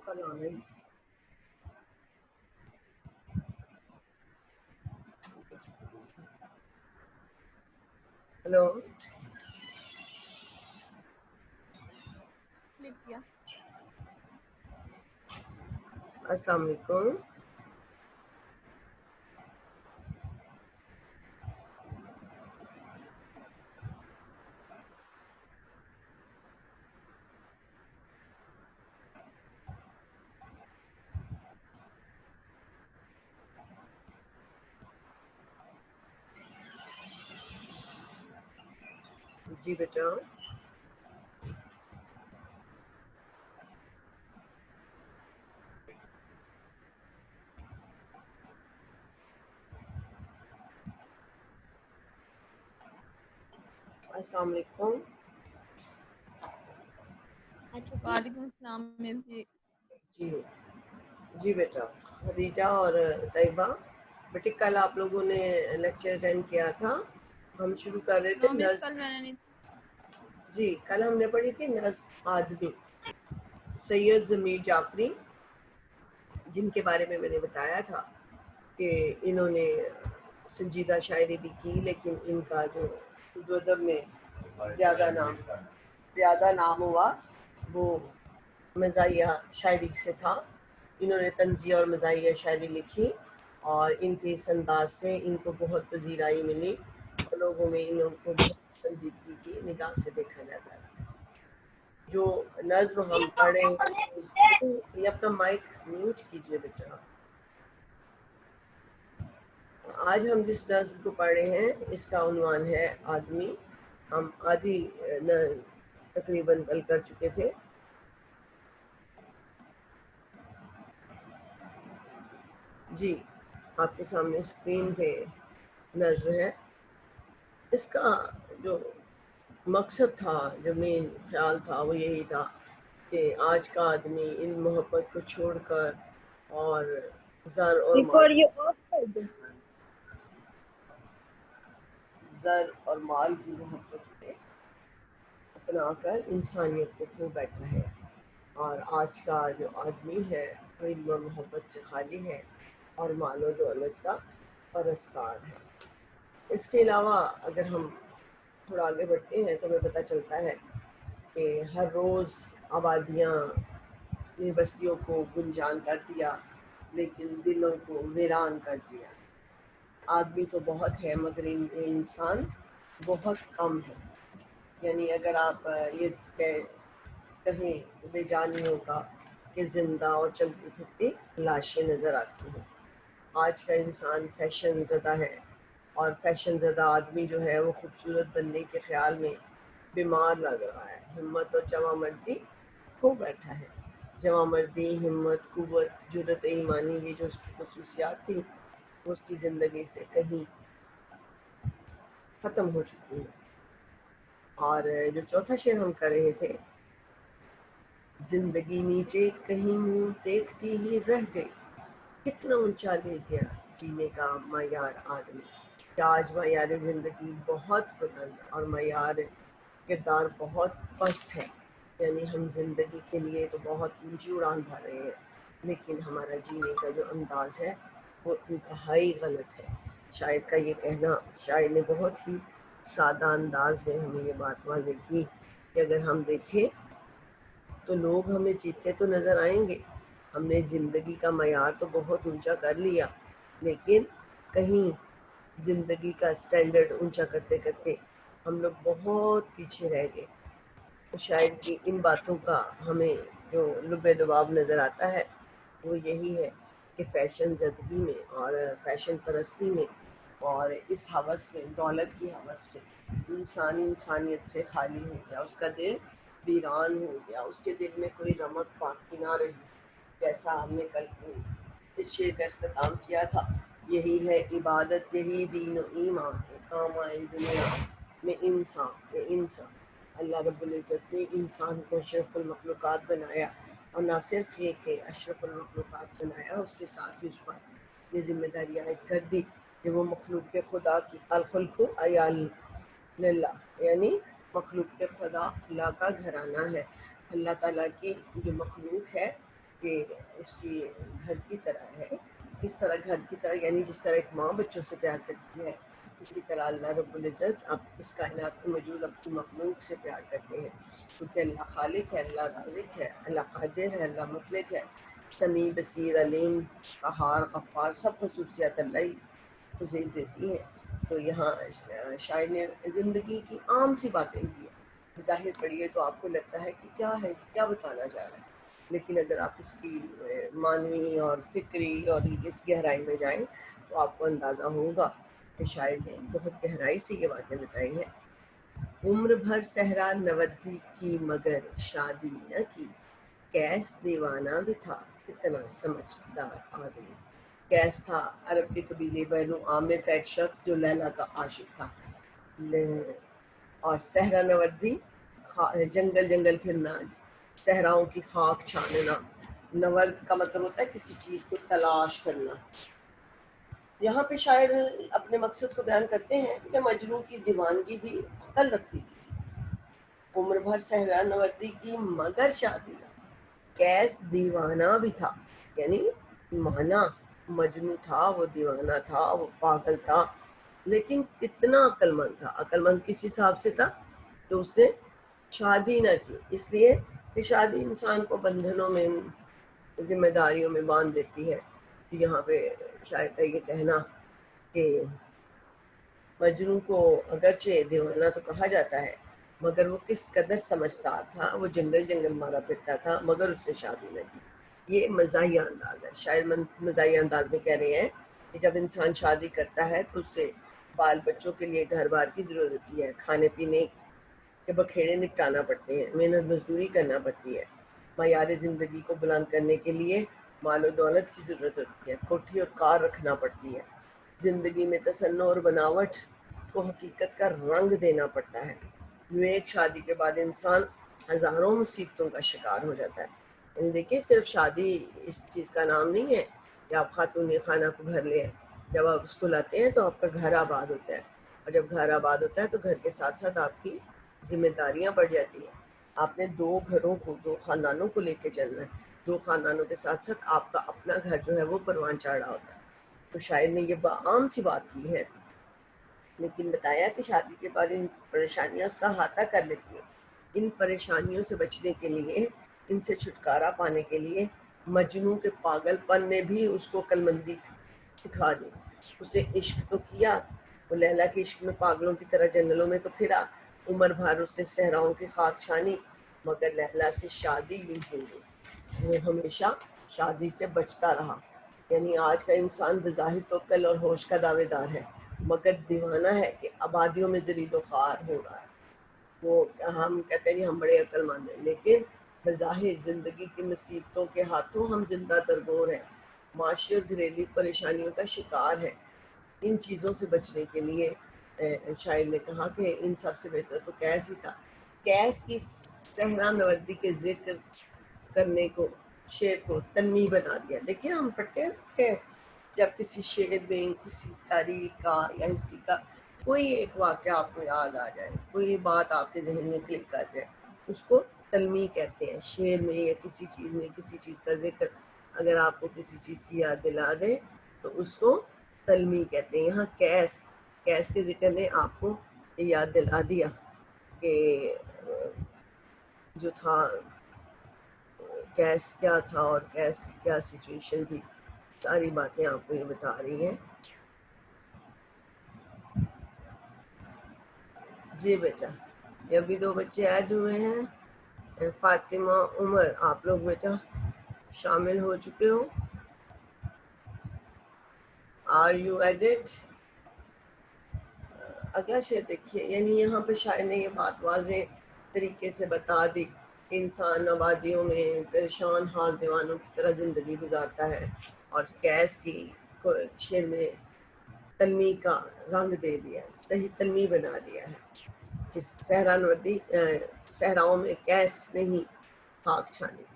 کل آ گئی. ہلو السلام علیکم. جی بیٹا. السلام علیکم. وعلیکم السلام. جی جی بیٹا. خدیجہ اور طیبہ بیٹے کل آپ لوگوں نے لیکچر اٹینڈ کیا تھا. ہم شروع کر رہے تھے مس کل میں نے نہیں. جی کل ہم نے پڑھی تھی نظم آدمی سید ضمیر جعفری، جن کے بارے میں نے بتایا تھا کہ انہوں نے سنجیدہ شاعری بھی کی، لیکن ان کا جو اردو ادب میں زیادہ نام ہوا وہ مزاحیہ شاعری سے تھا. انہوں نے طنزیہ اور مزاحیہ شاعری لکھی اور ان کے اس انداز سے ان کو بہت پذیرائی ملی اور لوگوں میں ان کو بہت پسندیدگی کی نگاہ سے دیکھا جاتا ہے. جو نظم ہم پڑھیں یہ اپنا مائک میوٹ کیجئے بیٹا. آج ہم جس نظم کو پڑھ رہے ہیں اس کا عنوان ہے آدمی. ہم آدھی تقریباً کل کر چکے تھے. جی آپ کے سامنے اسکرین پہ نظم ہے. اس کا جو مقصد تھا، جو مین خیال تھا وہ یہی تھا کہ آج کا آدمی ان محبت کو چھوڑ کر اور زر اور مال کی محبت میں اپنا کر انسانیت کو کھو بیٹھا ہے. اور آج کا جو آدمی ہے وہ علم و محبت سے خالی ہے اور مال و دولت کا پرستار ہے. اس کے علاوہ اگر ہم تھوڑا آگے بڑھتے ہیں تو ہمیں پتہ چلتا ہے کہ ہر روز آبادیاں اپنی بستیوں کو گنجان کر دیا لیکن دلوں کو ویران کر دیا. آدمی تو بہت ہے مگر انسان بہت کم ہے. یعنی اگر آپ یہ کہیں بے جانیوں کا کہ زندہ اور چلتی پھرتی لاشیں نظر آتی ہیں. آج کا انسان فیشن زدہ ہے اور فیشن زدہ آدمی جو ہے وہ خوبصورت بننے کے خیال میں بیمار لگ رہا ہے. ہمت اور جواں مردی کھو بیٹھا ہے. جواں مردی، ہمت، قوت، جرأت ایمانی، یہ جو اس کی خصوصیات تھی وہ اس کی زندگی سے کہیں ختم ہو چکی ہے. اور جو چوتھا شعر ہم کر رہے تھے، زندگی نیچے کہیں منہ دیکھتی ہی رہ گئی، کتنا اونچا لے گیا جینے کا معیار آدمی. کہ آج معیار زندگی بہت بلند اور معیار کردار بہت پست ہے. یعنی ہم زندگی کے لیے تو بہت اونچی اڑان بھر رہے ہیں لیکن ہمارا جینے کا جو انداز ہے وہ انتہائی غلط ہے. شاعر کا یہ کہنا، شاعر نے بہت ہی سادہ انداز میں ہمیں یہ بات واضح کی کہ اگر ہم دیکھیں تو لوگ ہمیں جیتے تو نظر آئیں گے. ہم نے زندگی کا معیار تو بہت اونچا کر لیا لیکن کہیں زندگی کا سٹینڈرڈ اونچا کرتے کرتے ہم لوگ بہت پیچھے رہ گئے. تو شاعر کی ان باتوں کا ہمیں جو لب لباب نظر آتا ہے وہ یہی ہے کہ فیشن زدگی میں اور فیشن پرستی میں اور اس ہوس میں، دولت کی ہوس میں انسان انسانیت سے خالی ہو گیا. اس کا دل ویران ہو گیا، اس کے دل میں کوئی رمق باقی نہ رہی. جیسا ہم نے کل اس شعر کا اختتام کیا تھا، یہی ہے عبادت، یہی دین و ایمان کے کام آئے دنیا میں انسان. اللہ رب العزت نے انسان کو اشرف المخلوقات بنایا اور نہ صرف یہ کہ اشرف المخلوقات بنایا، اس کے ساتھ ہی اس پر یہ ذمہ داری عائد کر دی کہ وہ مخلوق خدا کی الخلق عیال للہ، یعنی مخلوق خدا اللہ کا گھرانہ ہے. اللہ تعالیٰ کی جو مخلوق ہے کہ اس کی گھر کی طرح ہے. کس طرح گھر کی طرح یعنی جس طرح ایک ماں بچوں سے پیار کرتی ہے، اسی طرح اللہ رب العزت اب اس کائنات میں موجود اپنی مخلوق سے پیار کرتے ہیں، کیونکہ اللہ خالق ہے، اللہ رازق ہے، اللہ قادر ہے، اللہ مطلق ہے، سمیع بصیر علیم قہار غفار، سب خصوصیات اللہ ہی کو زیب دیتی ہیں. تو یہاں شاعر نے زندگی کی عام سی باتیں کی ہیں. ظاہر پڑھیے تو آپ کو لگتا ہے کہ کیا ہے، کیا بتانا چاہ رہا ہے، لیکن اگر آپ اس کی معنوی اور فکری اور اس گہرائی میں جائیں تو آپ کو اندازہ ہوگا کہ شاعر نے بہت گہرائی سے یہ باتیں بتائی ہیں. عمر بھر صحرا نوردی کی مگر شادی نہ کی، کیس دیوانہ بھی تھا کتنا سمجھدار آدمی. کیس تھا عرب کے قبیلے بنو عامر کا ایک شخص جو لیلا کا عاشق تھا. اور صحرا نوردی جنگل جنگل پھرنا، صحراؤں کی خاک چھاننا. نورد کا مطلب ہوتا ہے کسی چیز کو تلاش کرنا. یہاں پہ شاعر اپنے مقصد کو بیان کرتے ہیں کہ مجنوں کی دیوانگی بھی عقل رکھتی تھی. عمر بھر صحرا نوردی کی مگر شادی نہ، کیس دیوانہ بھی تھا، یعنی مانا مجنوں تھا، وہ دیوانہ تھا، وہ پاگل تھا، لیکن کتنا عقل مند تھا. عقل مند کس حساب سے تھا کہ اس نے شادی نہ کی، اس لیے کہ شادی انسان کو بندھنوں میں، ذمہ داریوں میں باندھ دیتی ہے. یہاں پہ شاعر کا یہ کہنا کہ مجنوں کو اگرچہ دیوانہ تو کہا جاتا ہے مگر وہ کس قدر سمجھدار تھا، وہ جنگل جنگل مارا پھرتا تھا مگر اس سے شادی نہ کی. یہ مزاحیہ انداز ہے. شاعر مزاحیہ انداز میں کہہ رہے ہیں کہ جب انسان شادی کرتا ہے تو اس سے بال بچوں کے لیے گھر بار کی ضرورت ہوتی ہے، کھانے پینے کے بکھیڑے نپٹانا پڑتے ہیں، محنت مزدوری کرنا پڑتی ہے، معیار زندگی کو بلند کرنے کے لیے مال و دولت کی ضرورت ہوتی ہے، کوٹھی اور کار رکھنا پڑتی ہے، زندگی میں تسنع اور بناوٹ کو حقیقت کا رنگ دینا پڑتا ہے. یوں ایک شادی کے بعد انسان ہزاروں مصیبتوں کا شکار ہو جاتا ہے. یعنی دیکھیں صرف شادی اس چیز کا نام نہیں ہے کہ آپ خاتون خانہ کو گھر لے آئیں. جب آپ اس کو لاتے ہیں تو آپ کا گھر آباد ہوتا ہے، اور جب گھر آباد ہوتا ہے تو گھر کے ساتھ ساتھ آپ کی ذمہ داریاں بڑھ جاتی ہیں. آپ نے دو گھروں کو، دو خاندانوں کو لے کے چلنا ہے. دو خاندانوں کے ساتھ ساتھ آپ کا اپنا گھر جو ہے وہ پروان چڑھا ہوتا ہے. تو شاعر نے یہ عام سی بات کی ہے، لیکن بتایا کہ شادی کے بعد ان پریشانیاں اس کا احاطہ کر لیتی ہیں. ان پریشانیوں سے بچنے کے لیے، ان سے چھٹکارا پانے کے لیے مجنوں کے پاگل پن نے بھی اس کو عقلمندی سکھا دی. اسے عشق تو کیا، وہ لیلا کے عشق میں پاگلوں کی طرح جنگلوں میں تو پھرا، عمر بھر اس نے صحراؤں کی خاک چھانی، مگر لیلا سے شادی نہیں ہوئی. وہ ہمیشہ شادی سے بچتا رہا. یعنی آج کا انسان بظاہر تو عقل اور ہوش کا دعوے دار ہے مگر دیوانہ ہے کہ آبادیوں میں ذلیل و خوار ہو رہا ہے. وہ ہم کہتے ہیں ہم بڑے عقل مند ہیں، لیکن بظاہر زندگی کی مصیبتوں کے ہاتھوں ہم زندہ درگور ہیں، معاشی اور گھریلو پریشانیوں کا شکار ہے. ان چیزوں سے بچنے کے لیے شاعر نے کہا کہ ان سب سے بہتر تو کیس ہی تھا. کیس کی صحرا نوردی کے ذکر کرنے کو شعر کو تنمیم بنا دیا. دیکھیے ہم پڑھتے ہیں کہ جب کسی شعر میں کسی تاریخ کا یا ہسٹری کا کوئی ایک واقعہ آپ کو یاد آ جائے، کوئی بات آپ کے ذہن میں کلک کر جائے، اس کو تلمیح کہتے ہیں. شعر میں یا کسی چیز میں کسی چیز کا ذکر اگر آپ کو کسی چیز کی یاد دلا دے تو اس کو تلمیح کہتے ہیں. یہاں کیس کے ذکر نے آپ کو یہ یاد دلا دیا کہ جو تھا کیس کیا تھا اور کیس کی کیا سچویشن تھی، ساری باتیں آپ کو یہ بتا رہی ہیں. جی بیٹا، یہ ابھی دو بچے ایڈ ہوئے ہیں، فاطمہ عمر، آپ لوگ بیٹا شامل ہو چکے ہو. Are you edit? اگلا شعر دیکھیے. یعنی یہاں پہ شاعر نے یہ بات واضح طریقے سے بتا دی کہ انسان آبادیوں میں پریشان حال دیوانوں کی طرح زندگی گزارتا ہے، اور کیس کی شعر میں تلمیح کا رنگ دے دیا ہے، صحیح تلمیح بنا دیا ہے کہ صحرا نوردی صحراؤں میں کیس نہیں خاک چھانی تھی.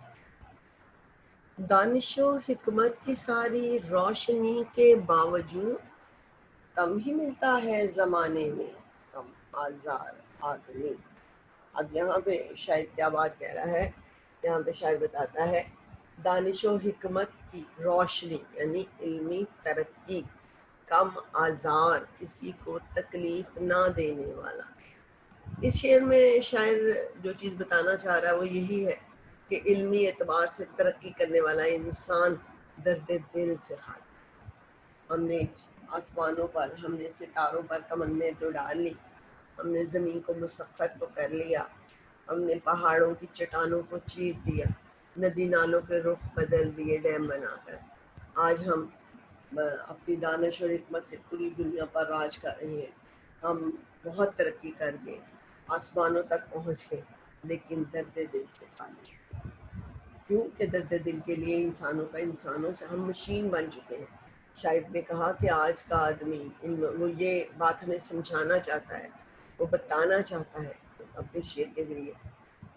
دانش و حکمت کی ساری روشنی کے باوجود کم ہی ملتا ہے زمانے میں کم آزار آدمی. اب یہاں پہ شاعر کیا بات کہہ رہا ہے؟ یہاں پہ شاعر بتاتا ہے دانش و حکمت کی روشنی یعنی علمی ترقی، کم آزار، کسی کو تکلیف نہ دینے والا۔ اس شعر میں شاعر جو چیز بتانا چاہ رہا ہے وہ یہی ہے کہ علمی اعتبار سے ترقی کرنے والا انسان درد دل سے خالی۔ ہم نے آسمانوں پر، ہم نے ستاروں پر کمندیں تو ڈال لی، ہم نے زمین کو مسخر تو کر لیا، ہم نے پہاڑوں کی چٹانوں کو چیر دیا، ندی نالوں کے رخ بدل دیے ڈیم بنا کر۔ آج ہم اپنی دانش اور حکمت سے پوری دنیا پر راج کر رہے ہیں۔ ہم بہت ترقی کر گئے، آسمانوں تک پہنچ گئے، لیکن درد دل سے خالی۔ کیوں کہ درد دل کے لیے انسانوں سے ہم مشین بن چکے ہیں۔ شاعر نے کہا کہ آج کا آدمی وہ یہ بات ہمیں سمجھانا چاہتا ہے، وہ بتانا چاہتا ہے اپنے شعر کے ذریعے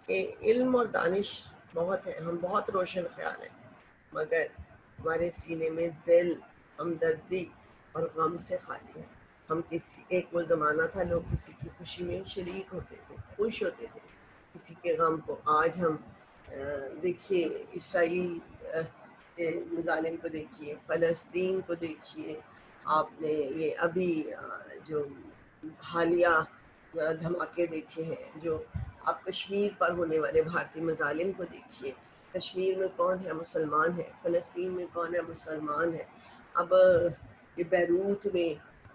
کہ علم اور دانش بہت ہے، ہم بہت روشن خیال ہیں، مگر ہمارے سینے میں دل، ہمدردی اور غم سے خالی ہے۔ ہم ایک وہ زمانہ تھا لوگ کسی کی خوشی میں شریک ہوتے تھے، خوش ہوتے تھے، کسی کے غم کو۔ آج ہم دیکھیے اسرائیل کے مظالم کو دیکھیے، فلسطین کو دیکھیے، آپ نے یہ ابھی جو حالیہ دھماکے دیکھے ہیں، جو آپ کشمیر پر ہونے والے بھارتی مظالم کو دیکھیے۔ کشمیر میں کون ہے مسلمان ہے، فلسطین میں کون ہے مسلمان ہے۔ اب یہ بیروت میں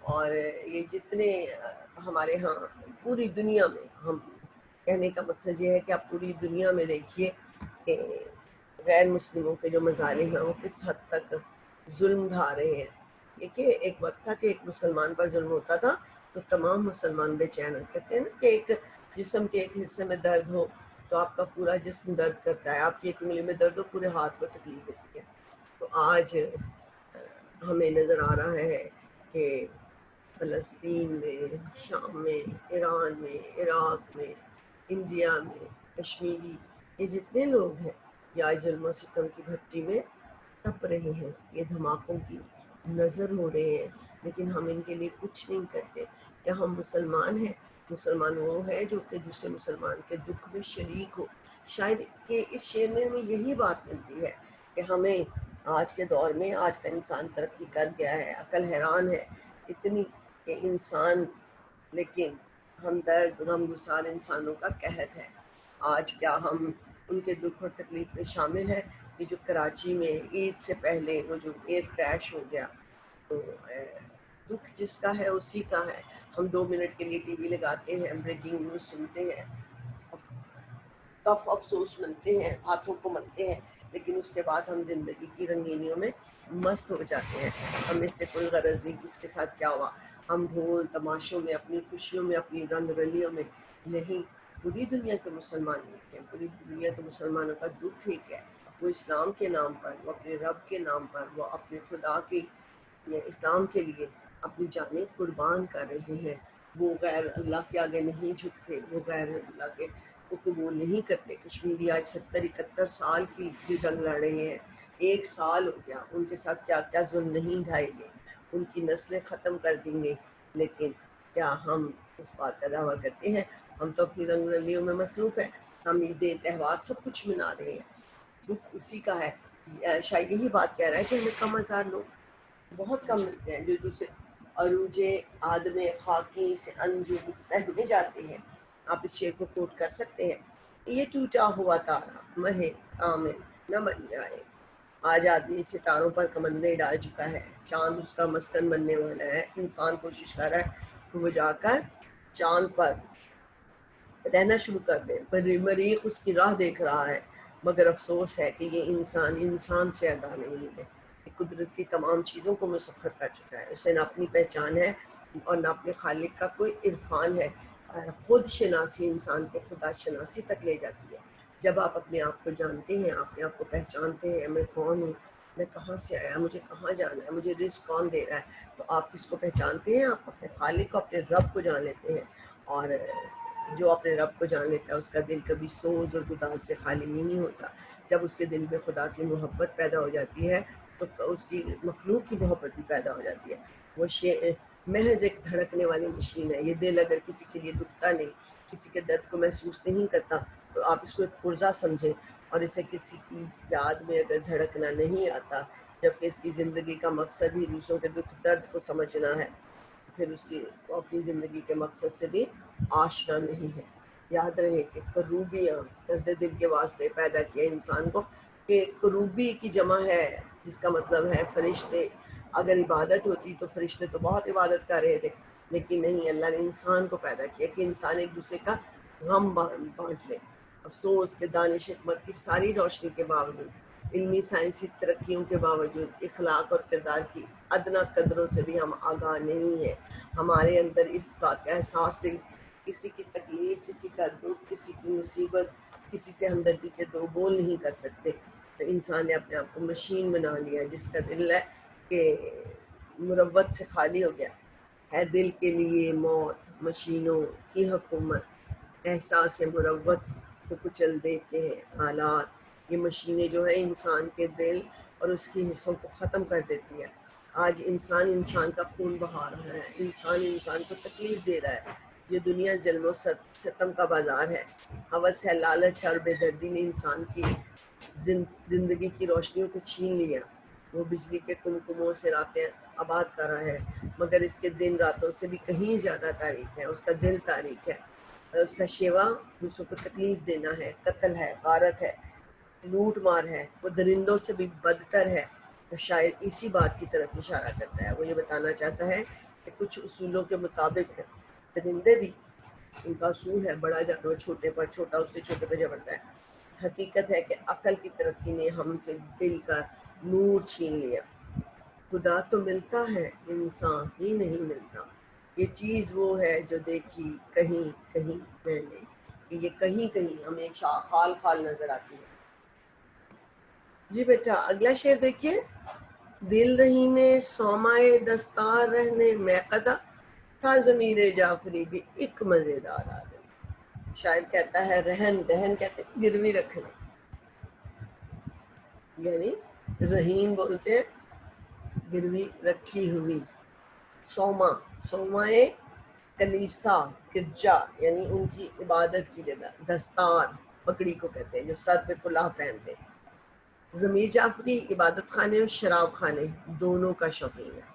اور یہ جتنے ہمارے ہاں پوری دنیا میں، ہم کہنے کا مقصد یہ ہے کہ آپ پوری دنیا میں دیکھیے کہ غیر مسلموں کے جو مظالم ہیں وہ کس حد تک ظلم ڈھا رہے ہیں۔ دیکھیے ایک وقت تھا کہ ایک مسلمان پر ظلم ہوتا تھا تو تمام مسلمان بے چین کہتے ہیں نا کہ ایک جسم کے ایک حصے میں درد ہو تو آپ کا پورا جسم درد کرتا ہے، آپ کی ایک انگلی میں درد ہو پورے ہاتھ کو تکلیف ہوتی ہے۔ تو آج ہمیں نظر آ رہا ہے کہ فلسطین میں، شام میں، ایران میں، عراق میں، انڈیا میں، کشمیری، یہ جتنے لوگ ہیں یہ آج ظلم و ستم کی بھٹی میں تپ رہے ہیں، یہ دھماکوں کی نظر ہو رہے ہیں، لیکن ہم ان کے لیے کچھ نہیں کرتے۔ کیا ہم مسلمان ہیں؟ مسلمان وہ ہے جو کہ دوسرے مسلمان کے دکھ میں شریک ہو۔ شاید کہ اس شعر میں ہمیں یہی بات ملتی ہے کہ ہمیں آج کے دور میں، آج کا انسان ترقی کر گیا ہے، عقل حیران ہے اتنی کہ انسان، لیکن ہمدرد غمگسار انسانوں کا قحط ہے۔ آج کیا ہم ان کے دکھ اور تکلیف میں شامل ہیں؟ یہ جو کراچی میں عید سے پہلے وہ جو ایئر کریش ہو گیا، تو دکھ جس کا ہے اسی کا ہے۔ ہم 2 منٹ کے لیے ٹی وی لگاتے ہیں، بریکنگ نیوز سنتے ہیں، کف افسوس ملتے ہیں، ہاتھوں کو ملتے ہیں، لیکن اس کے بعد ہم زندگی کی رنگینیوں میں مست ہو جاتے ہیں۔ ہم اس سے کوئی غرض نہیں کس کے ساتھ کیا ہوا، ہم ڈھول تماشوں میں، اپنی خوشیوں میں، اپنی رنگ رلیوں میں نہیں۔ پوری دنیا کے مسلمان ایک ہیں، پوری دنیا کے مسلمانوں کا دکھ ایک ہے۔ وہ اسلام کے نام پر، وہ اپنے رب کے نام پر، وہ اپنے خدا کی اسلام کے لیے اپنی جانیں قربان کر رہے ہیں۔ وہ غیر اللہ کے آگے نہیں جھکتے، وہ غیر اللہ کے کو قبول نہیں کرتے۔ کشمیری آج 70-71 سال کی جنگ لڑ رہے ہیں، 1 سال ہو گیا، ان کے ساتھ کیا کیا ظلم نہیں ڈھائے گئے، ان کی نسلیں ختم کر دیں گے، لیکن کیا ہم اس بات کا دعویٰ کرتے ہیں؟ ہم تو اپنی رنگ رلیوں میں مصروف ہیں، ہم عیدیں تہوار سب کچھ منا رہے ہیں، دکھ اسی کا ہے۔ شاید یہی بات کہہ رہا ہے کہ ہمیں کم ہزار لوگ بہت کم ملتے ہیں جو دوسرے عروج آدم خاکی سے انجم سہمے جاتے ہیں۔ آپ اس شعر کو کوٹ کر سکتے ہیں، یہ ٹوٹا ہوا تارا مہ کامل نہ بن جائے۔ آج آدمی ستاروں پر کمندیں ڈال چکا ہے، چاند اس کا مسکن بننے والا ہے۔ انسان کوشش کر رہا ہے کہ وہ جا کر چاند پر رہنا شروع کر دے، مریخ اس کی راہ دیکھ رہا ہے، مگر افسوس ہے کہ یہ انسان سے ادا نہیں ہے۔ قدرت کی تمام چیزوں کو مسخر کر چکا ہے، اسے نہ اپنی پہچان ہے اور نہ اپنے خالق کا کوئی عرفان ہے۔ خود شناسی انسان کو خدا شناسی تک لے جاتی ہے۔ جب آپ اپنے آپ کو جانتے ہیں، اپنے آپ کو پہچانتے ہیں، میں کون ہوں، میں کہاں سے آیا، مجھے کہاں جانا ہے، مجھے رزق کون دے رہا ہے، تو آپ کس کو پہچانتے ہیں؟ آپ اپنے خالق کو، اپنے رب کو جان لیتے ہیں۔ اور جو اپنے رب کو جان لیتا ہے اس کا دل کبھی سوز اور گداز سے خالی نہیں ہوتا۔ جب اس کے دل میں خدا کی محبت پیدا ہو جاتی ہے تو اس کی مخلوق کی محبت بھی پیدا ہو جاتی ہے۔ وہ محض ایک دھڑکنے والی مشین ہے۔ یہ دل اگر کسی کے لیے دکھتا نہیں، کسی کے درد کو محسوس نہیں کرتا، تو آپ اس کو ایک پرزہ سمجھیں، اور اسے کسی کی یاد میں اگر دھڑکنا نہیں آتا، جبکہ اس کی زندگی کا مقصد ہی دوسروں کے دکھ درد کو سمجھنا ہے، پھر اس کی وہ اپنی زندگی کے مقصد سے بھی آشنا نہیں ہے۔ یاد رہے کہ کروبیاں درد دل کے واسطے پیدا کیا انسان کو، کہ کروبی کی جمع ہے جس کا مطلب ہے فرشتے۔ اگر عبادت ہوتی تو فرشتے تو بہت عبادت کر رہے تھے، لیکن نہیں، اللہ نے انسان کو پیدا کیا کہ انسان ایک دوسرے کا غم بانٹ لے۔ افسوس کہ دانش حکمت کی ساری روشنی کے باوجود، علمی سائنسی ترقیوں کے باوجود، اخلاق اور کردار کی ادنا قدروں سے بھی ہم آگاہ نہیں ہیں۔ ہمارے اندر اس بات کا احساس نہیں، کسی کی تکلیف، کسی کا دکھ، کسی کی مصیبت، کسی سے ہمدردی کے دو بول نہیں کر سکتے۔ تو انسان نے اپنے آپ کو مشین بنا لیا جس کا دل ہے کہ مروت سے خالی ہو گیا ہے۔ دل کے لیے موت، مشینوں کی حکومت، احساس مروت کو کچل دیتے ہیں حالات۔ یہ مشینیں جو ہے انسان کے دل اور اس کی حصوں کو ختم کر دیتی ہے۔ آج انسان انسان کا خون بہا رہا ہے، انسان انسان کو تکلیف دے رہا ہے۔ یہ دنیا ظلم و ستم کا بازار ہے۔ ہوس ہے، لالچ ہے اور بے دردی نے انسان کی زندگی کی روشنیوں کو چھین لیا۔ وہ بجلی کے کمکموں سے راتیں آباد کر رہا ہے، مگر اس کے دن راتوں سے بھی کہیں زیادہ تاریک ہے۔ اس کا دل تاریک ہے، اس کا شیوا دوسروں کو تکلیف دینا ہے، قتل ہے، غارت ہے، لوٹ مار ہے، وہ درندوں سے بھی بدتر ہے۔ تو شاید اسی بات کی طرف اشارہ کرتا ہے۔ وہ یہ بتانا چاہتا ہے کہ کچھ اصولوں کے مطابق درندے بھی، ان کا اصول ہے بڑا جانور چھوٹے پر، چھوٹا اس سے چھوٹے پہ جبڑتا ہے۔ حقیقت ہے کہ عقل کی ترقی نے ہم سے دل کا نور چھین لیا۔ خدا تو ملتا ہے، انسان ہی نہیں ملتا۔ یہ چیز وہ ہے جو دیکھی کہیں کہیں میں نے، کہ یہ کہیں کہیں ہمیشہ خال خال نظر آتی ہے۔ جی بیٹا اگلا شعر دیکھیے۔ دل رہینے سومائے دستار رہنے میں قدا، تھا ضمیر جعفری بھی ایک مزیدار آدمی۔ شاعر کہتا ہے رہن، رہن کہتے ہیں گروی رکھنا، یعنی رہین بولتے ہیں گروی رکھی ہوئی۔ سوما، سومائے کلیسا گرجا، یعنی ان کی عبادت کی جگہ۔ دستار پگڑی کو کہتے ہیں جو سر پہ کلاه پہنتے ہیں۔ ضمیر جعفری عبادت خانے اور شراب خانے دونوں کا شوقین ہے۔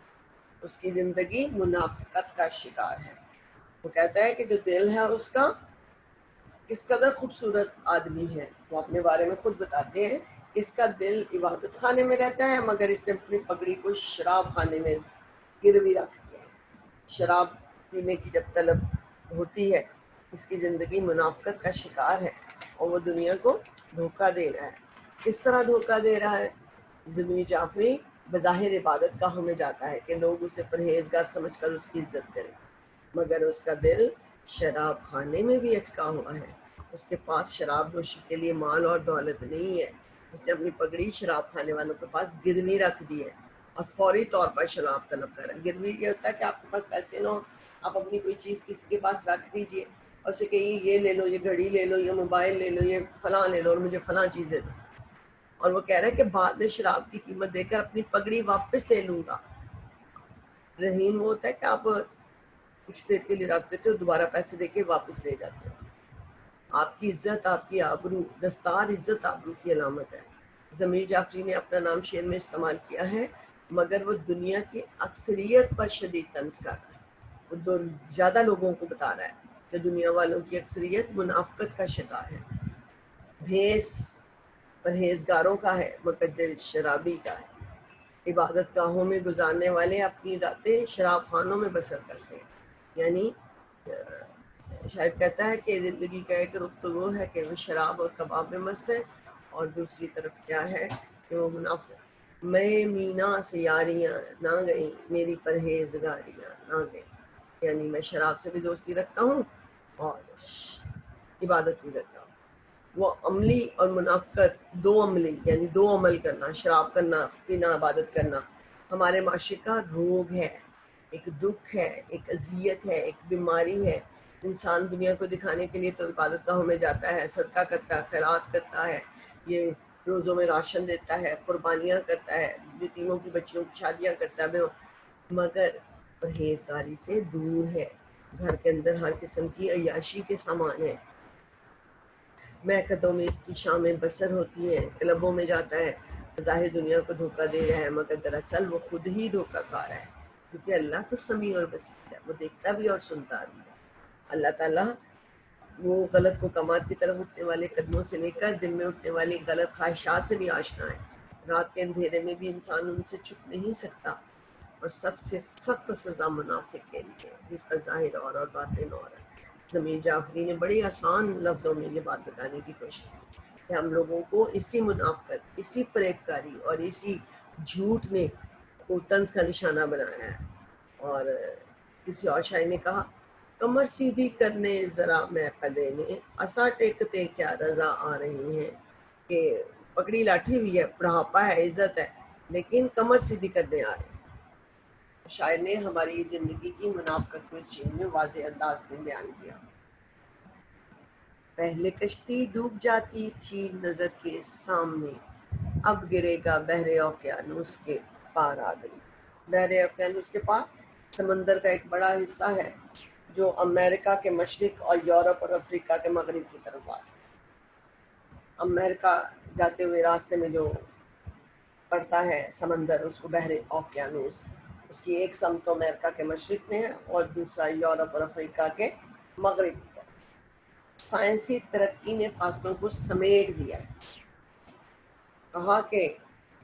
اس کی زندگی منافقت کا شکار ہے۔ وہ کہتا ہے کہ جو دل ہے اس کا کس قدر خوبصورت آدمی ہے۔ وہ اپنے بارے میں خود بتاتے ہیں کہ اس کا دل عبادت خانے میں رہتا ہے، مگر اس نے اپنی پگڑی کو شراب خانے میں گروی رکھ دیا ہے۔ شراب پینے کی جب طلب ہوتی ہے، اس کی زندگی منافقت کا شکار ہے اور وہ دنیا کو دھوکہ دے رہا ہے۔ کس طرح دھوکہ دے رہا ہے؟ ضمیر جعفری بظاہر عبادت گاہوں میں جاتا ہے کہ لوگ اسے پرہیزگار سمجھ کر اس کی عزت کریں، مگر اس کا دل شراب خانے میں بھی اٹکا ہوا ہے۔ اس کے پاس شراب نوشی کے لیے مال اور دولت نہیں ہے۔ اس نے اپنی پگڑی شراب کھانے والوں کے پاس گروی رکھ دی ہے اور فوری طور پر شراب طلب کر رہا ہے۔ گروی یہ ہوتا ہے کہ آپ کے پاس پیسے نہ ہو، آپ اپنی کوئی چیز کسی کے پاس رکھ دیجئے اور اسے کہیے یہ لے لو، یہ گھڑی لے لو، یہ موبائل لے لو، یہ فلاں لے لو اور مجھے فلاں چیز دے دو۔ اور وہ کہہ رہا ہے کہ بعد میں شراب کی قیمت دے کر اپنی پگڑی واپس لے لوں گا۔ رہین وہ ہوتا ہے کہ آپ کچھ دیر کے لیے رکھ دیتے ہو، دوبارہ پیسے دے کے واپس لے جاتے ہو۔ آپ کی عزت، آپ کی آبرو، دستار عزت آبرو کی علامت ہے۔ ضمیر جعفری نے اپنا نام شعر میں استعمال کیا ہے، مگر وہ دنیا کی اکثریت پر شدید طنز کر رہا ہے۔ وہ زیادہ لوگوں کو بتا رہا ہے کہ دنیا والوں کی اکثریت منافقت کا شکار ہے۔ بھیس پرہیزگاروں کا ہے مگر دل شرابی کا ہے۔ عبادت گاہوں میں گزارنے والے اپنی راتیں شراب خانوں میں بسر کرتے ہیں۔ یعنی شاید کہتا ہے کہ زندگی کا ایک رخ تو وہ ہے کہ وہ شراب اور کباب میں مست ہے، اور دوسری طرف کیا ہے کہ وہ منافق۔ میں مینا سے یاریاں نہ گئیں، میری پرہیزگاریاں نہ گئیں، یعنی میں شراب سے بھی دوستی رکھتا ہوں اور عبادت بھی کرتا ہوں۔ وہ عملی اور منافقت، دو عملی یعنی دو عمل کرنا، شراب کرنا، پینا، عبادت کرنا، ہمارے معاشرے کا روگ ہے، ایک دکھ ہے، ایک اذیت ہے، ایک بیماری ہے۔ انسان دنیا کو دکھانے کے لیے تو عبادت گاہوں میں جاتا ہے، صدقہ کرتا ہے، خیرات کرتا ہے، یہ روزوں میں راشن دیتا ہے، قربانیاں کرتا ہے، یتیموں کی بچیوں کی شادیاں کرتا ہے، مگر پرہیزگاری سے دور ہے۔ گھر کے اندر ہر قسم کی عیاشی کے سامان ہے۔ محکتوں میں اس کی شام بسر ہوتی ہے، کلبوں میں جاتا ہے، ظاہر دنیا کو دھوکہ دے رہا ہے مگر دراصل وہ خود ہی دھوکہ کھا رہا ہے، کیونکہ اللہ تو سمیع اور بصیر ہے، وہ دیکھتا بھی اور سنتا بھی ہے۔ اللہ تعالیٰ وہ غلط مقامات کی طرف اٹھنے والے قدموں سے لے کر دل میں اٹھنے والی غلط خواہشات سے بھی آشنا ہے۔ رات کے اندھیرے میں بھی انسان ان سے چھپ نہیں سکتا، اور سب سے سخت سزا منافق کے لیے جس کا ظاہر اور باطن اور ہے۔ ضمیر جعفری نے بڑی آسان لفظوں میں یہ بات بتانے کی کوشش کی کہ ہم لوگوں کو اسی منافقت، اسی فریب کاری اور اسی جھوٹ نے کو طنز کا نشانہ بنایا ہے۔ اور کسی اور شاعر نے کہا، کمر سیدھی کرنے ذرا میں قدے میں، عصا ٹیکتے کیا رضا آ رہی ہیں، کہ پکڑی لاٹھی ہوئی ہے، بڑھاپا ہے، عزت ہے، لیکن کمر سیدھی کرنے آ رہے ہیں۔ شاعر نے ہماری زندگی کی منافقت کو اس شعر میں واضح انداز میں بیان کیا۔ پہلے کشتی ڈوب جاتی تھی نظر کے سامنے، اب گرے گا بحر اوقیانوس کے پار آدمی۔ بحر اوقیانوس کے پار سمندر کا ایک بڑا حصہ ہے جو امریکہ کے مشرق اور یورپ اور افریقہ کے مغرب کی طرف آتا ہے۔ امریکہ جاتے ہوئے راستے میں جو پڑتا ہے سمندر، اس کو بحر اوقیانوس، اس کی ایک سمت امریکہ کے مشرق میں ہے اور دوسرا یورپ اور افریقہ کے مغرب کی طرف۔ سائنسی ترقی نے فاصلوں کو سمیٹ دیا ہے۔ کہا کہ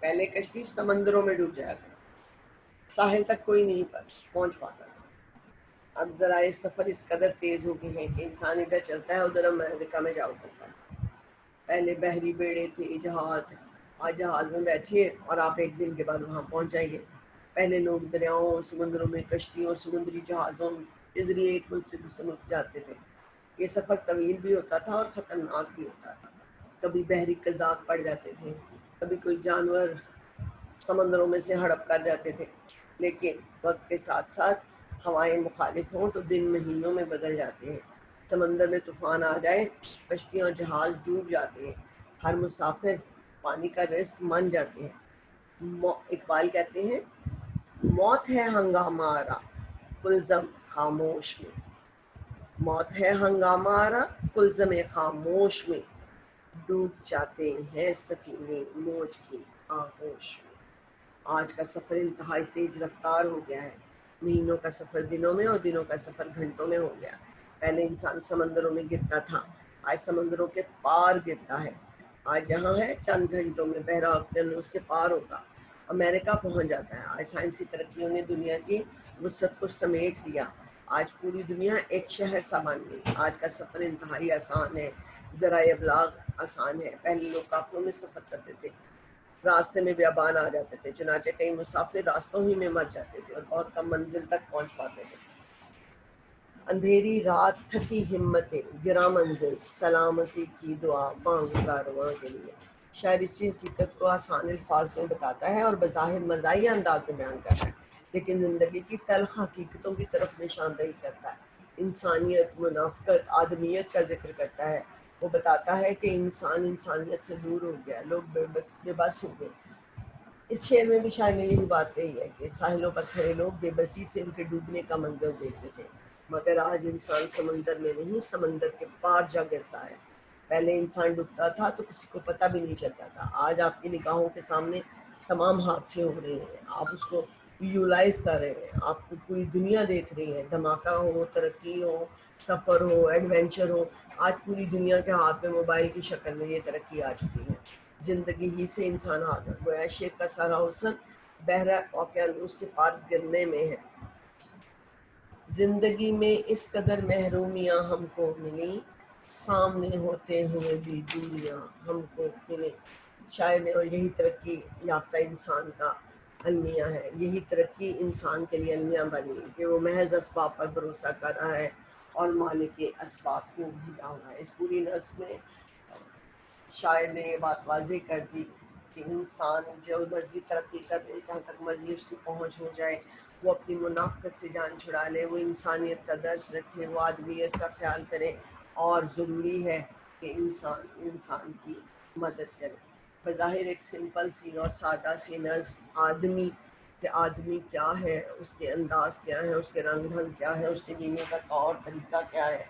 پہلے کشتی سمندروں میں ڈوب جایا کرتی، ساحل تک کوئی نہیں پہنچ پاتا تھا۔ اب ذرائع سفر اس قدر تیز ہو گئے ہیں کہ انسان ادھر چلتا ہے ادھر امریکہ میں جا اترتا ہے۔ پہلے بحری بیڑے تھے، جہاز، آج جہاز میں بیٹھیے اور آپ ایک دن کے بعد وہاں پہنچ جائیے۔ پہلے لوگ دریاؤں، سمندروں میں کشتیوں، سمندری جہازوں کے ذریعے ایک ملک سے دوسرے ملک جاتے تھے۔ یہ سفر طویل بھی ہوتا تھا اور خطرناک بھی ہوتا تھا۔ کبھی بحری قزاق پڑ جاتے تھے، کبھی کوئی جانور سمندروں میں سے ہڑپ کر جاتے تھے، لیکن وقت کے ساتھ ساتھ ہوائیں مخالف ہوں تو دن مہینوں میں بدل جاتے ہیں۔ سمندر میں طوفان آ جائے، کشتیاں اور جہاز ڈوب جاتے ہیں، ہر مسافر پانی کا رزق مان جاتے ہیں۔ اقبال کہتے ہیں، موت ہے ہنگامہ آرا کلزم خاموش میں، موت ہے ہنگامہ آرا کلزم خاموش میں، ڈوب جاتے ہیں سفینے موج کی آغوش میں۔ آج کا سفر انتہائی تیز رفتار ہو گیا ہے، مہینوں کا سفر دنوں میں اور دنوں کا سفر گھنٹوں میں ہو گیا۔ پہلے انسان سمندروں میں گرتا تھا، آج سمندروں کے پار گرتا ہے۔ آج جہاں ہے چند گھنٹوں میں بحر اوقیانوس کے پار ہوگا، امریکہ پہنچ جاتا ہے۔ آج سائنسی ترقیوں نے دنیا کی وسعت کو سمیٹ دیا، آج پوری دنیا ایک شہر سا بن گئی۔ آج کا سفر انتہائی آسان ہے، ذرائع ابلاغ آسان ہے۔ پہلے لوگ قافلوں میں سفر کرتے تھے، راستے میں بیابان آ جاتے تھے، چنانچہ کئی مسافر راستوں ہی میں مر جاتے تھے اور بہت کم منزل تک پہنچ پاتے تھے۔ اندھیری رات تھکی ہمتیں، گراں منزل، سلامتی کی دعا مانگ کارواں کے لیے۔ شاعر اسی حقیقت کو آسان الفاظ میں بتاتا ہے اور بظاہر مزاحیہ انداز میں بیان کرتا ہے، لیکن زندگی کی تلخ حقیقتوں کی طرف نشاندہی کرتا ہے۔ انسانیت، منافقت، آدمیت کا ذکر کرتا ہے۔ وہ بتاتا ہے کہ انسان انسانیت سے دور ہو گیا، لوگ بے بس ہو گئے۔ اس شعر میں بھی شاعر نے یہی بات کہی ہے کہ ساحلوں پر کھڑے لوگ بے بسی سے ان کے ڈوبنے کا منظر دیکھتے تھے، مگر آج انسان سمندر میں نہیں، سمندر کے پار جا گرتا ہے۔ پہلے انسان ڈوبتا تھا تو کسی کو پتہ بھی نہیں چلتا تھا، آج آپ کی نگاہوں کے سامنے تمام حادثے ہو رہے ہیں، آپ اس کو ویژولائز کر رہے ہیں، آپ کو پوری دنیا دیکھ رہی ہے، دھماکہ ہو، ترقی ہو، سفر ہو، ایڈونچر ہو، آج پوری دنیا کے ہاتھ میں موبائل کی شکل میں یہ ترقی آ چکی ہے۔ زندگی ہی سے انسان آگا، گویا شعر کا سارا حسن بحر اوقیانوس کے پار گرنے میں ہے۔ زندگی میں اس قدر محرومیاں ہم کو ملی، سامنے ہوتے ہوئے بھی دوریاں ہم کو ملیں۔ شاعر نے، اور یہی ترقی یافتہ انسان کا المیہ ہے، یہی ترقی انسان کے لیے المیہ بن گئی کہ وہ محض اسباب پر بھروسہ کر رہا ہے اور مالک اسباب کو بھولا ہوا ہے۔ اس پوری نظم میں شاعر نے یہ بات واضح کر دی کہ انسان جو مرضی ترقی کر لے، جہاں تک مرضی اس کی پہنچ ہو جائے، وہ اپنی منافقت سے جان چھڑا لے، وہ انسانیت کا درس رکھے، وہ آدمیت کا خیال کرے، اور ضروری ہے کہ انسان کی مدد کرے۔ بظاہر ایک سمپل سی اور سادہ سی نظم، آدمی کہ آدمی کیا ہے، اس کے انداز کیا ہے، اس کے رنگ ڈھنگ کیا ہے، اس کے جینے کا طور طریقہ کیا ہے،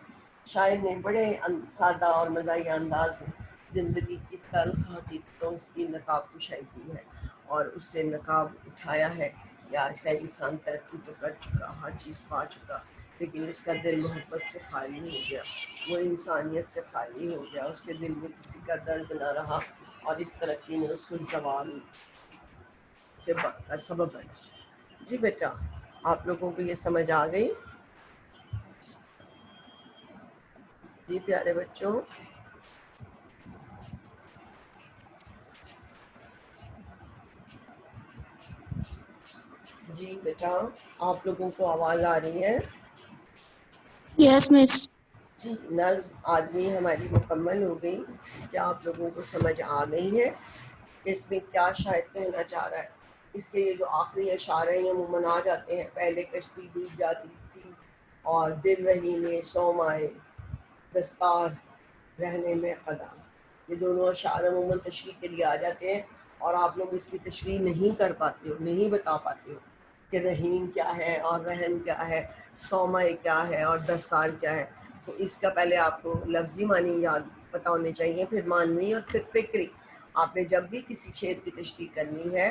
شاعر نے بڑے سادہ اور مزاحیہ انداز میں زندگی کی تلخ حقیقتوں کی نقاب کشائی کی ہے اور اس سے نقاب اٹھایا ہے کہ آج کا انسان ترقی تو کر چکا، ہر چیز پا چکا، لیکن اس کا دل محبت سے خالی ہو گیا، وہ انسانیت سے خالی ہو گیا، اس کے دل میں کسی کا درد نہ رہا اور اس ترقی نے اس کو زوال کا سبب بنا۔ جی بیٹا، آپ لوگوں کو یہ سمجھ آ گئی؟ جی پیارے بچوں، جی بیٹا آپ لوگوں کو آواز آ رہی ہے؟ یس مس. جی نظم آدمی ہماری مکمل ہو گئی۔ کیا آپ لوگوں کو سمجھ آ گئی ہے اس میں کیا شاید کہنا چاہ رہا ہے؟ اس کے یہ جو آخری اشعار ہیں یہ عموماً آ جاتے ہیں، پہلے کشتی ڈوب جاتی تھی اور دل رہی میں سومائے دستار رہنے میں قدا، یہ دونوں اشعار عموماً تشریح کے لیے آ جاتے ہیں اور آپ لوگ اس کی تشریح نہیں کر پاتے ہو، نہیں بتا پاتے ہو کہ رحیم کیا ہے اور رہن کیا ہے، سومائے کیا ہے اور دستار کیا ہے۔ تو اس کا پہلے آپ کو لفظی معنی یاد پتا ہونے چاہیے، پھر معنوی اور پھر فکری۔ آپ نے جب بھی کسی شعر کی تشریح کرنی ہے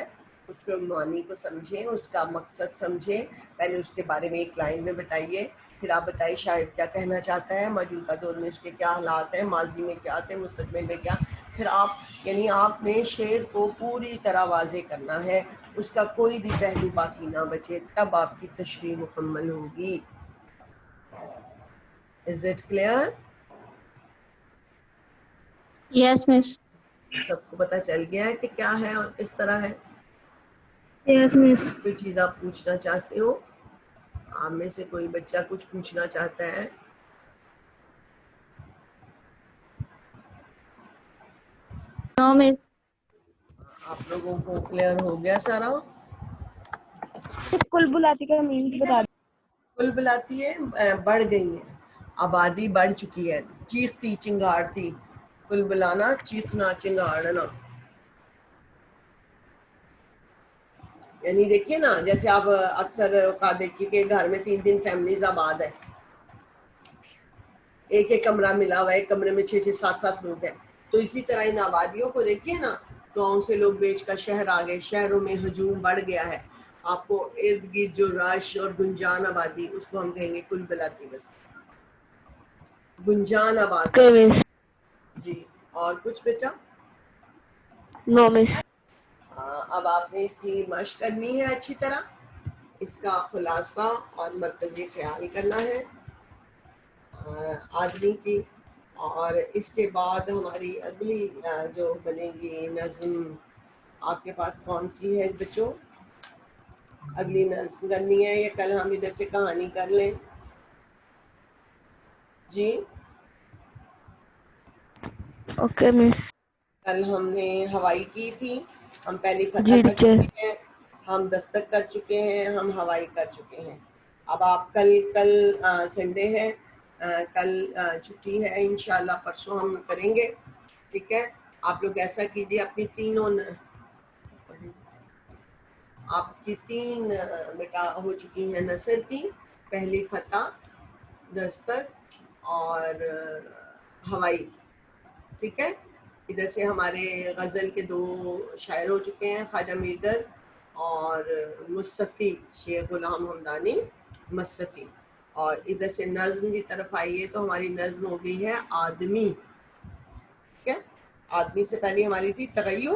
اس کے معنی کو سمجھیں، اس کا مقصد سمجھیں، پہلے اس کے بارے میں ایک لائن میں بتائیے، پھر آپ بتائیے شاعر کیا کہنا چاہتا ہے، موجودہ دور میں اس کے کیا حالات ہیں، ماضی میں کیا تھے، مستقبل میں کیا، پھر آپ یعنی آپ نے شعر کو پوری طرح واضح کرنا ہے، اس کا کوئی بھی پہلو باقی نہ بچے، تب آپ کی تشریح مکمل ہوگی۔ Is it clear؟ یس مس. سب کو پتہ چل گیا ہے کہ کیا ہے اور کس طرح ہے؟ یس مس. کوئی چیز آپ پوچھنا چاہتے ہو؟ آپ میں سے کوئی بچہ کچھ پوچھنا چاہتا ہے؟ نو مس. آپ لوگوں کو کلیئر ہو گیا سارا؟ کل بلاتی کا مینس بتا دیں. کل بلاتی ہے بڑھ گئی ہیں، آبادی بڑھ چکی ہے، چیختی چنگاڑتی، کل بلانا چیخنا چنگاڑنا، یعنی دیکھیے نا جیسے آپ اکثر اوقات دیکھیے کہ گھر میں 3 فیملیز آباد ہے، ایک ایک کمرہ ملا ہوا ہے، ایک کمرے میں 6 7 لوگ ہیں، تو اسی طرح ان آبادیوں کو دیکھیے نا، گاؤں سے لوگ بیچ کر شہر آ گئے، شہروں میں ہجوم بڑھ گیا ہے، آپ کو ارد گرد جو رش اور گنجان آبادی اس کو ہم کہیں گے کل بلاتی بستی، گنجان آبادی۔ اوکے مس. جی اور کچھ بیٹا؟ نو مس. اب آپ نے اس کی مشق کرنی ہے اچھی طرح، اس کا خلاصہ اور مرکزی خیال کرنا ہے آدمی کی، اور اس کے بعد ہماری اگلی جو بنے گی نظم آپ کے پاس کون سی ہے بچوں؟ اگلی نظم کرنی ہے یا کل ہم ادھر سے کہانی کر لیں؟ جی اوکے مس. کل ہم نے ہوائی کی تھی، ہم پہلی فتح جی کر ٹیچر. چکے ہیں، ہم دستک کر چکے ہیں، ہم ہوائی کر چکے ہیں۔ اب آپ کل سنڈے ہے، کل چھٹی ہے، انشاءاللہ پرسوں ہم کریں گے، ٹھیک ہے؟ آپ لوگ ایسا کیجیے، اپنی تینوں آپ کی 3 بیٹا ہو چکی ہیں نثر کی، پہلی فتح، دستک اور ہوائی، ٹھیک ہے؟ ادھر سے ہمارے غزل کے 2 شاعر ہو چکے ہیں، خواجہ میردر اور مصطفی شیخ غلام حمدانی مصطفی، اور ادھر سے نظم کی طرف آئیے تو ہماری نظم ہو گئی ہے آدمی، ٹھیک ہے؟ آدمی سے پہلے ہماری تھی تغیر،